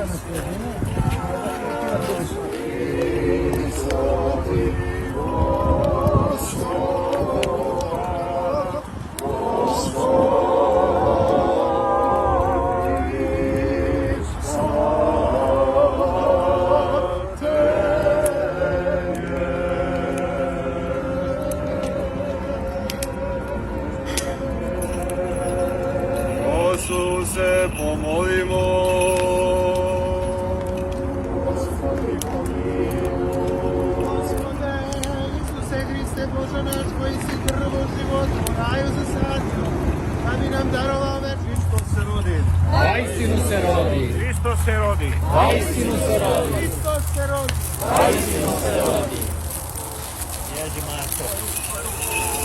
na sredini, a da se Isuse, pomolimo. Gospode, Isuse Hriste, Bože naš, koji si drvo života u raju zasadio, da bi nam darovao večni. Hristos se rodi. Vaistinu se rodi. Hristos se rodi. Vaistinu se rodi. Hristos se rodi. Vaistinu se rodi. Ježi Marko.